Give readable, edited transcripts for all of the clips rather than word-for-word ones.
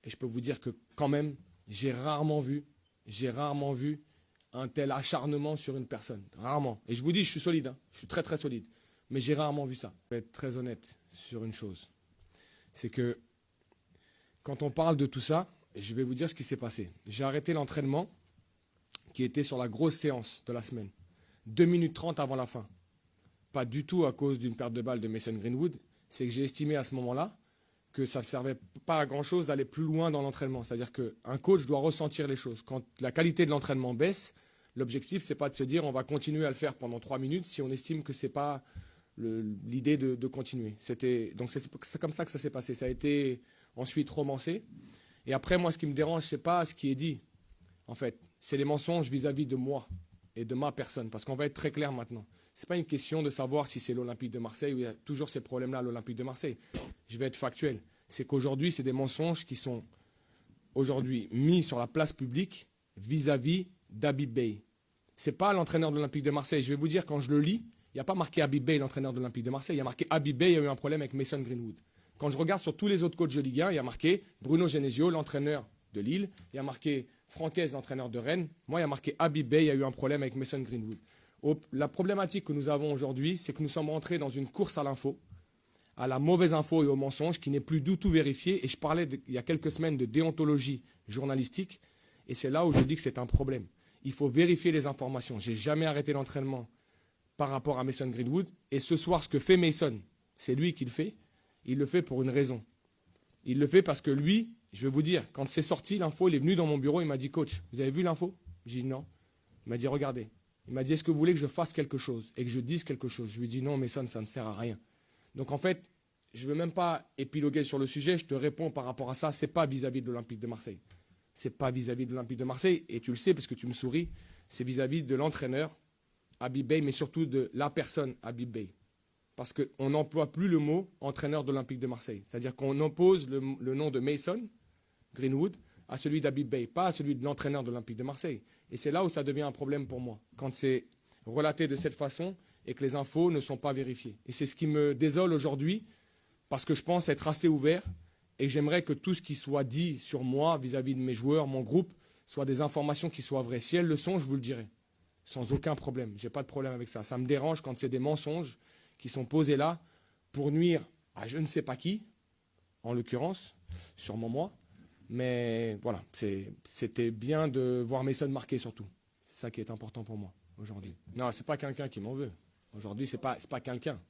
Et je peux vous dire que quand même, j'ai rarement vu un tel acharnement sur une personne. Rarement. Et je vous dis, je suis solide, hein. Je suis très très solide. Mais j'ai rarement vu ça. Je vais être très honnête sur une chose. C'est que quand on parle de tout ça, je vais vous dire ce qui s'est passé. J'ai arrêté l'entraînement qui était sur la grosse séance de la semaine. 2 minutes 30 avant la fin. Pas du tout à cause d'une perte de balle de Mason Greenwood. C'est que j'ai estimé à ce moment-là que ça ne servait pas à grand-chose d'aller plus loin dans l'entraînement. C'est-à-dire qu'un coach doit ressentir les choses. Quand la qualité de l'entraînement baisse, l'objectif, ce n'est pas de se dire on va continuer à le faire pendant 3 minutes si on estime que ce n'est pas l'idée de continuer. Donc c'est comme ça que ça s'est passé. Ça a été ensuite romancé. Et après, moi, ce qui me dérange, ce n'est pas ce qui est dit. En fait, c'est les mensonges vis-à-vis de moi et de ma personne. Parce qu'on va être très clair maintenant. Ce n'est pas une question de savoir si c'est l'Olympique de Marseille ou il y a toujours ces problèmes-là à l'Olympique de Marseille. Je vais être factuel. C'est qu'aujourd'hui, c'est des mensonges qui sont aujourd'hui mis sur la place publique vis-à-vis d'Habib Beye. Ce n'est pas l'entraîneur de l'Olympique de Marseille. Je vais vous dire, quand je le lis, il n'y a pas marqué Habib Beye, l'entraîneur de l'Olympique de Marseille. Il y a marqué Habib Beye, il y a eu un problème avec Mason Greenwood. Quand je regarde sur tous les autres coachs de Ligue 1, il y a marqué Bruno Genesio, l'entraîneur de Lille. Il y a marqué Francaise, l'entraîneur de Rennes. Moi, il y a marqué Habib Beye, il y a eu un problème avec Mason Greenwood. La problématique que nous avons aujourd'hui, c'est que nous sommes rentrés dans une course à l'info, à la mauvaise info et au mensonge qui n'est plus du tout vérifiée. Et je parlais il y a quelques semaines de déontologie journalistique. Et c'est là où je dis que c'est un problème. Il faut vérifier les informations. Je n'ai jamais arrêté l'entraînement par rapport à Mason Greenwood. Et ce soir, ce que fait Mason, c'est lui qui le fait. Il le fait pour une raison. Il le fait parce que lui, je vais vous dire, quand c'est sorti l'info, il est venu dans mon bureau, il m'a dit « Coach, vous avez vu l'info ?» J'ai dit « Non ». Il m'a dit « Regardez ». Il m'a dit « Est-ce que vous voulez que je fasse quelque chose et que je dise quelque chose ?» Je lui ai dit « Non, Mason, ça ne sert à rien ». Donc en fait, je ne veux même pas épiloguer sur le sujet, je te réponds par rapport à ça, ce n'est pas vis-à-vis de l'Olympique de Marseille. Ce n'est pas vis-à-vis de l'Olympique de Marseille, et tu le sais parce que tu me souris, c'est vis-à-vis de l'entraîneur Habib Beye, mais surtout de la personne Habib Beye. Parce qu'on n'emploie plus le mot entraîneur de l'Olympique de Marseille. C'est-à-dire qu'on oppose le nom de Mason Greenwood à celui d'Habib Beye, pas à celui de l'entraîneur de l'Olympique de Marseille. Et c'est là où ça devient un problème pour moi, quand c'est relaté de cette façon et que les infos ne sont pas vérifiées. Et c'est ce qui me désole aujourd'hui, parce que je pense être assez ouvert et j'aimerais que tout ce qui soit dit sur moi vis-à-vis de mes joueurs, mon groupe, soit des informations qui soient vraies. Si elles le sont, je vous le dirai, sans aucun problème. Je n'ai pas de problème avec ça. Ça me dérange quand c'est des mensonges qui sont posés là pour nuire à je ne sais pas qui, en l'occurrence, sûrement moi. Mais voilà, c'était bien de voir Mason marquer surtout. C'est ça qui est important pour moi aujourd'hui. Non, ce n'est pas quelqu'un qui m'en veut. Aujourd'hui, ce n'est pas quelqu'un.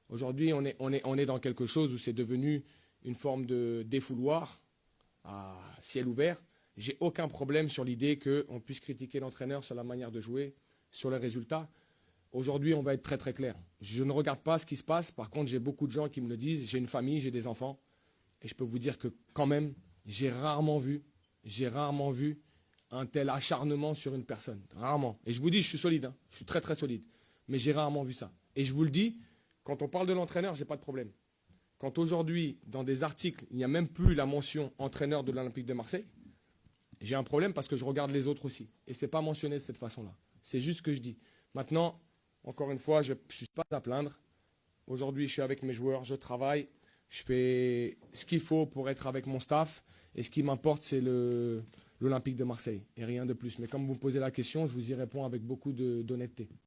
Aujourd'hui, on est dans quelque chose où c'est devenu une forme de défouloir à ciel ouvert. J'ai aucun problème sur l'idée qu'on puisse critiquer l'entraîneur sur la manière de jouer, sur les résultats. Aujourd'hui, on va être très très clair. Je ne regarde pas ce qui se passe. Par contre, j'ai beaucoup de gens qui me le disent. J'ai une famille, j'ai des enfants. Et je peux vous dire que quand même, j'ai rarement vu un tel acharnement sur une personne. Rarement. Et je vous dis, je suis solide. Hein. Je suis très très solide. Mais j'ai rarement vu ça. Et je vous le dis, quand on parle de l'entraîneur, je n'ai pas de problème. Quand aujourd'hui, dans des articles, il n'y a même plus la mention entraîneur de l'Olympique de Marseille, j'ai un problème parce que je regarde les autres aussi. Et ce n'est pas mentionné de cette façon-là. C'est juste ce que je dis. Maintenant, encore une fois, je ne suis pas à plaindre. Aujourd'hui, je suis avec mes joueurs, je travaille, je fais ce qu'il faut pour être avec mon staff. Et ce qui m'importe, c'est l'Olympique de Marseille et rien de plus. Mais comme vous me posez la question, je vous y réponds avec beaucoup d'honnêteté.